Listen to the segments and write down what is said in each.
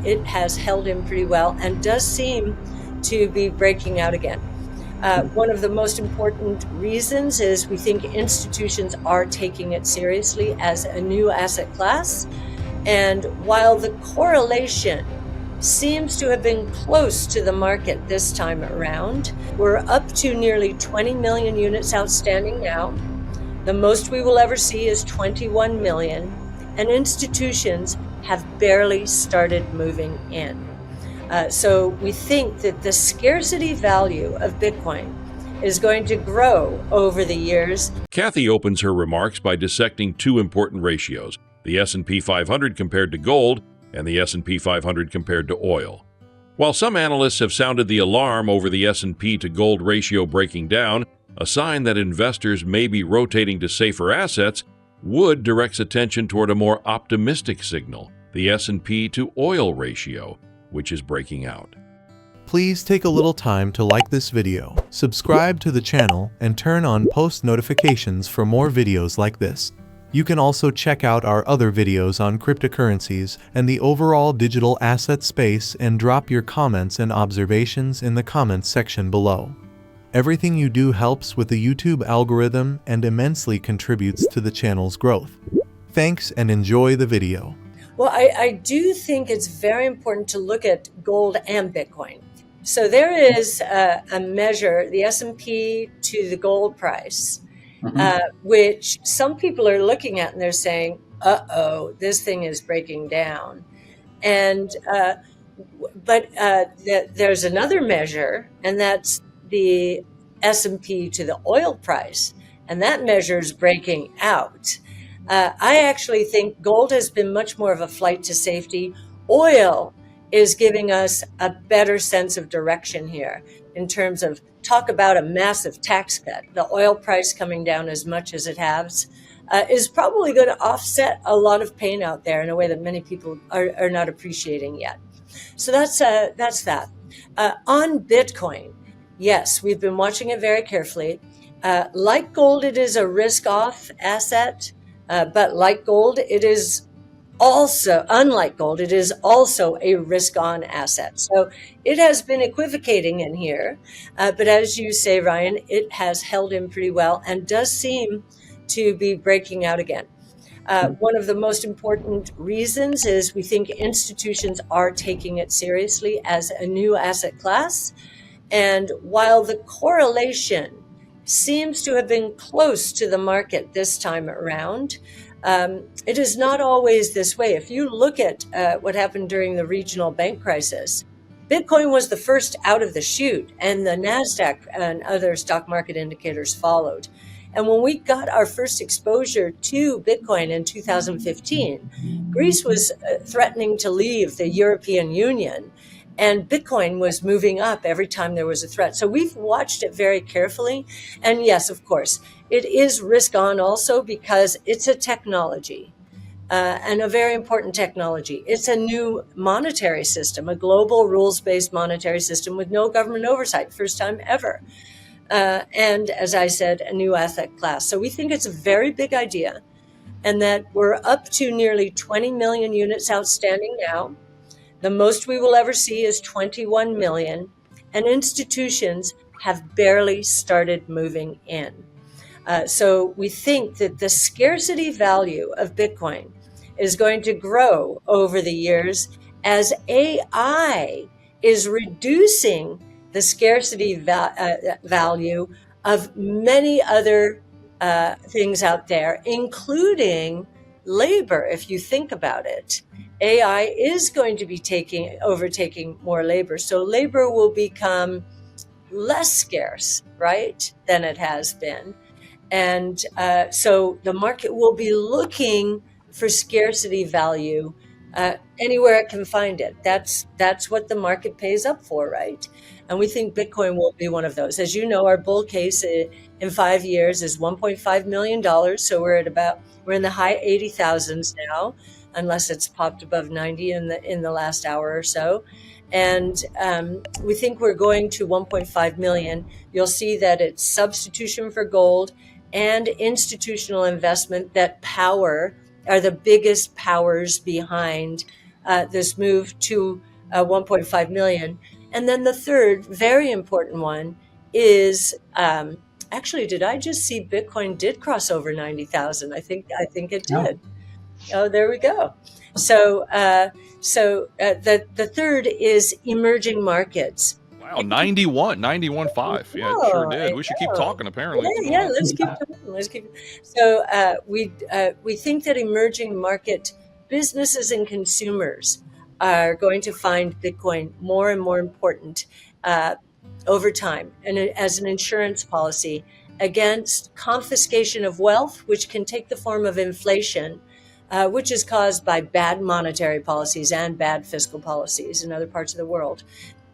it has held in pretty well and does seem to be breaking out again. One of the most important reasons is we think institutions are taking it seriously as a new asset class. And while the correlation seems to have been close to the market this time around, we're up to nearly 20 million units outstanding now. The most we will ever see is 21 million, and institutions have barely started moving in. So we think that the scarcity value of Bitcoin is going to grow over the years. Cathie opens her remarks by dissecting two important ratios, the S&P 500 compared to gold and the S&P 500 compared to oil. While some analysts have sounded the alarm over the S&P to gold ratio breaking down, a sign that investors may be rotating to safer assets, Wood directs attention toward a more optimistic signal, the S&P to oil ratio, which is breaking out. Please take a little time to like this video, subscribe to the channel, and turn on post notifications for more videos like this. You can also check out our other videos on cryptocurrencies and the overall digital asset space and drop your comments and observations in the comments section below. Everything you do helps with the YouTube algorithm and immensely contributes to the channel's growth. Thanks and enjoy the video. Well, I do think it's very important to look at gold and Bitcoin. So there is a measure, the S&P to the gold price, which some people are looking at and they're saying, uh-oh, this thing is breaking down. And but there's another measure, and that's the S&P to the oil price, and that measure is breaking out. I actually think gold has been much more of a flight to safety. Oil is giving us a better sense of direction here in terms of talk about a massive tax cut. The oil price coming down as much as it has is probably going to offset a lot of pain out there in a way that many people are not appreciating yet. So that's that. On Bitcoin, yes, we've been watching it very carefully. Like gold, it is a risk-off asset, but like gold, it is also, unlike gold, it is also a risk-on asset. So it has been equivocating in here, but as you say, Ryan, it has held in pretty well and does seem to be breaking out again. One of the most important reasons is we think institutions are taking it seriously as a new asset class. And while the correlation seems to have been close to the market this time around, it is not always this way. If you look at what happened during the regional bank crisis, Bitcoin was the first out of the chute, and the NASDAQ and other stock market indicators followed. And when we got our first exposure to Bitcoin in 2015, Greece was threatening to leave the European Union, and Bitcoin was moving up every time there was a threat. So we've watched it very carefully. And yes, of course, it is risk on also because it's a technology and a very important technology. It's a new monetary system, a global rules-based monetary system with no government oversight, first time ever. And as I said, a new asset class. So we think it's a very big idea, and that we're up to nearly 20 million units outstanding now. The most we will ever see is 21 million, and institutions have barely started moving in. So we think that the scarcity value of Bitcoin is going to grow over the years as AI is reducing the scarcity value of many other things out there, including labor. If you think about it, AI is going to be overtaking more labor. So labor will become less scarce, right, than it has been. And so the market will be looking for scarcity value anywhere it can find it. That's what the market pays up for, right? And we think Bitcoin will be one of those. As you know, our bull case in 5 years is $1.5 million. So we're in the high 80,000s now, unless it's popped above 90 in the last hour or so. And we think we're going to 1.5 million. You'll see that it's substitution for gold and institutional investment that are the biggest powers behind this move to 1.5 million. And then the third very important one is actually, did I just see Bitcoin did cross over 90,000? I think it did. Oh, there we go. So the third is emerging markets. Wow, 91.5. Yeah, it sure did. We should keep talking, apparently. Yeah, let's keep talking. So we think that emerging market businesses and consumers are going to find Bitcoin more and more important over time, and as an insurance policy against confiscation of wealth, which can take the form of inflation, which is caused by bad monetary policies and bad fiscal policies in other parts of the world.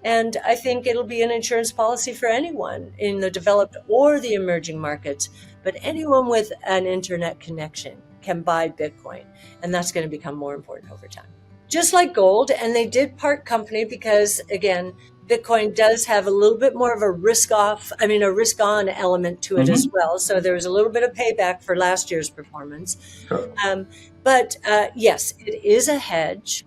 And I think it'll be an insurance policy for anyone in the developed or the emerging markets, but anyone with an internet connection can buy Bitcoin, and that's going to become more important over time. Just like gold, and they did part company because, again, Bitcoin does have a little bit more of a risk-on element to it as well. So there was a little bit of payback for last year's performance. Sure. But yes, it is a hedge.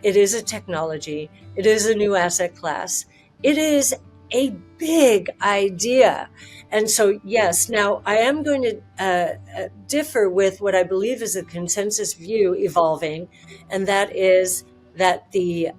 It is a technology. It is a new asset class. It is a big idea. And so, yes, now I am going to differ with what I believe is a consensus view evolving, and that is that the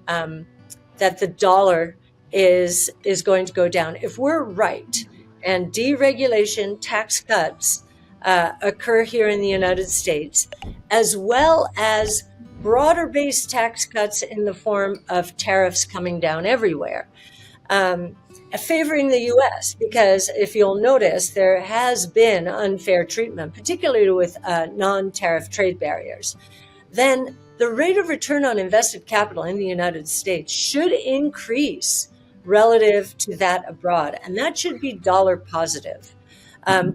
dollar is going to go down. If we're right and deregulation, tax cuts occur here in the United States, as well as broader-based tax cuts in the form of tariffs coming down everywhere, favoring the U.S., because if you'll notice, there has been unfair treatment, particularly with non-tariff trade barriers, then the rate of return on invested capital in the United States should increase relative to that abroad, and that should be dollar positive.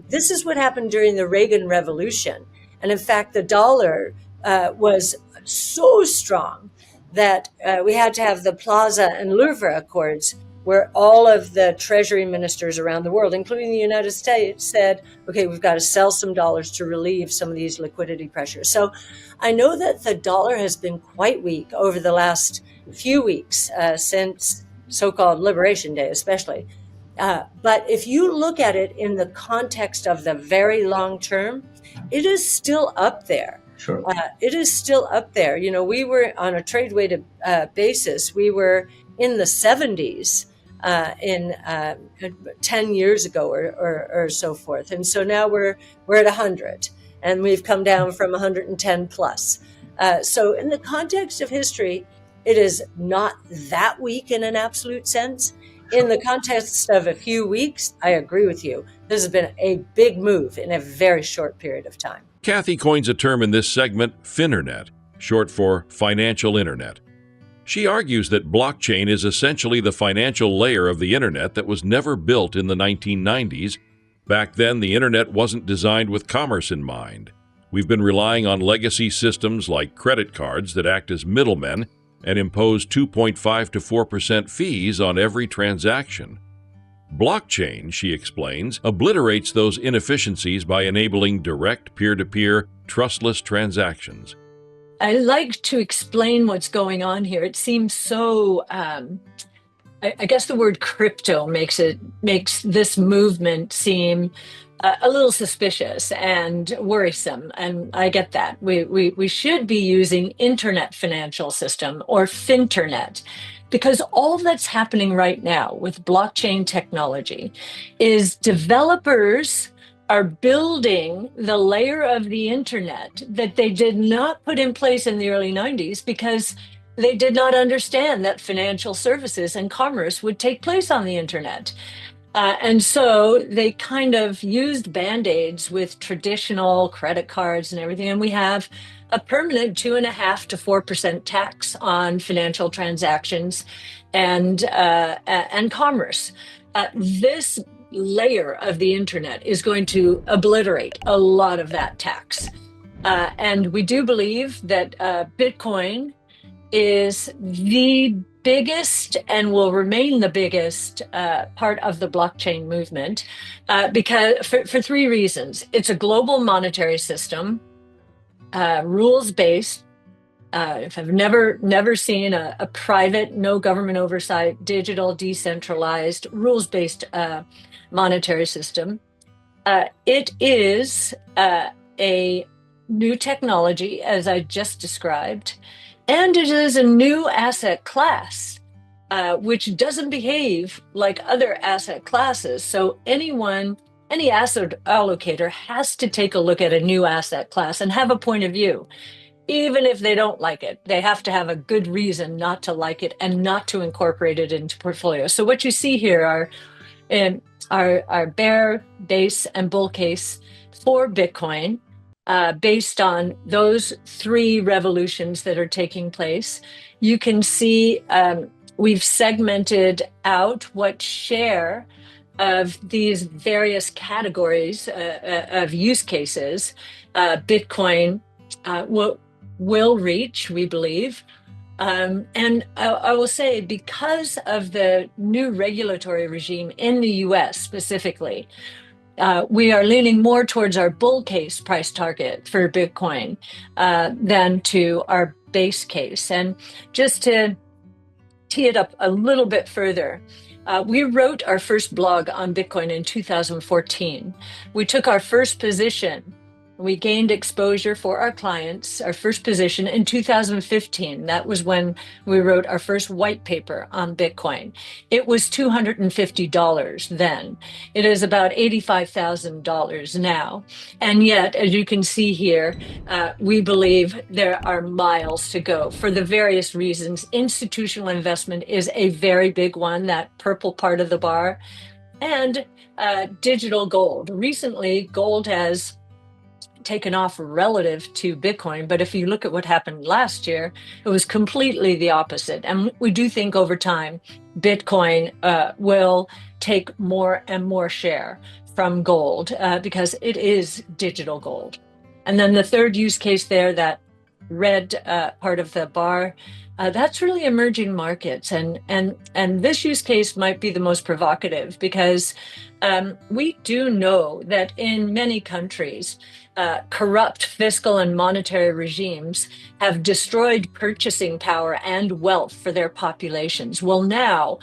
This is what happened during the Reagan Revolution, and in fact, the dollar was so strong that we had to have the Plaza and Louvre Accords, where all of the treasury ministers around the world, including the United States, said, okay, we've got to sell some dollars to relieve some of these liquidity pressures. So I know that the dollar has been quite weak over the last few weeks, since so-called Liberation Day especially. But if you look at it in the context of the very long term, it is still up there. Sure. It is still up there. You know, we were on a trade-weighted basis. We were in the 70s in 10 years ago or so forth. And so now we're at 100, and we've come down from 110 plus. So in the context of history, it is not that weak in an absolute sense. In the context of a few weeks, I agree with you. This has been a big move in a very short period of time. Cathie coins a term in this segment, Finernet, short for financial internet. She argues that blockchain is essentially the financial layer of the internet that was never built in the 1990s. Back then, the internet wasn't designed with commerce in mind. We've been relying on legacy systems like credit cards that act as middlemen and impose 2.5 to 4% fees on every transaction. Blockchain, she explains, obliterates those inefficiencies by enabling direct peer-to-peer, trustless transactions. I like to explain what's going on here. It seems so, I guess the word crypto makes this movement seem a little suspicious and worrisome, and I get that. We should be using internet financial system, or finternet, because all that's happening right now with blockchain technology is developers are building the layer of the internet that they did not put in place in the early 90s because they did not understand that financial services and commerce would take place on the internet. And so they kind of used Band-Aids with traditional credit cards and everything. And we have a permanent 2.5 to 4% tax on financial transactions and commerce. This layer of the internet is going to obliterate a lot of that tax. And we do believe that Bitcoin is the biggest and will remain the biggest part of the blockchain movement because for three reasons. It's a global monetary system, rules-based, if I've never seen a private, no government oversight, digital, decentralized, rules-based monetary system. It is a new technology, as I just described, and it is a new asset class, which doesn't behave like other asset classes. So any asset allocator has to take a look at a new asset class and have a point of view. Even if they don't like it, they have to have a good reason not to like it and not to incorporate it into portfolio. So what you see here are bear, base, and bull case for Bitcoin, based on those three revolutions that are taking place. You can see we've segmented out what share of these various categories of use cases Bitcoin will reach, we believe. And I will say, because of the new regulatory regime in the US specifically, we are leaning more towards our bull case price target for Bitcoin than to our base case. And just to tee it up a little bit further, we wrote our first blog on Bitcoin in 2014. We took our first position. We gained exposure for our clients, our first position in 2015. That was when we wrote our first white paper on Bitcoin. It was $250 then. It is about $85,000 now. And yet, as you can see here, we believe there are miles to go for the various reasons. Institutional investment is a very big one, that purple part of the bar, and digital gold. Recently, gold has taken off relative to Bitcoin, but if you look at what happened last year, it was completely the opposite. And we do think over time, Bitcoin will take more and more share from gold because it is digital gold. And then the third use case there, that red part of the bar, that's really emerging markets. And this use case might be the most provocative because we do know that in many countries, corrupt fiscal and monetary regimes have destroyed purchasing power and wealth for their populations. Well, now,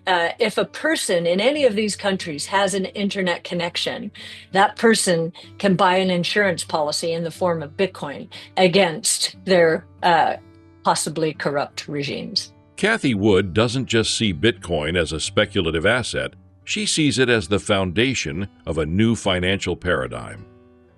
if a person in any of these countries has an internet connection, that person can buy an insurance policy in the form of Bitcoin against their possibly corrupt regimes. Cathie Wood doesn't just see Bitcoin as a speculative asset, she sees it as the foundation of a new financial paradigm.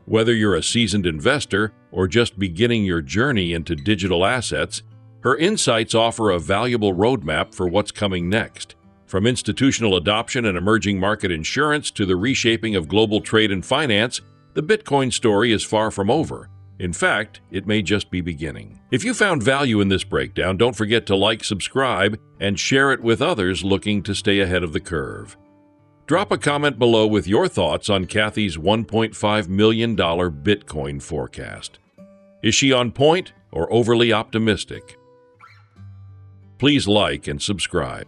Whether you're a seasoned investor or just beginning your journey into digital assets, her insights offer a valuable roadmap for what's coming next. From institutional adoption and emerging market insurance to the reshaping of global trade and finance, the Bitcoin story is far from over. In fact, it may just be beginning. If you found value in this breakdown, don't forget to like, subscribe, and share it with others looking to stay ahead of the curve. Drop a comment below with your thoughts on Cathie's $1.5 million Bitcoin forecast. Is she on point or overly optimistic? Please like and subscribe.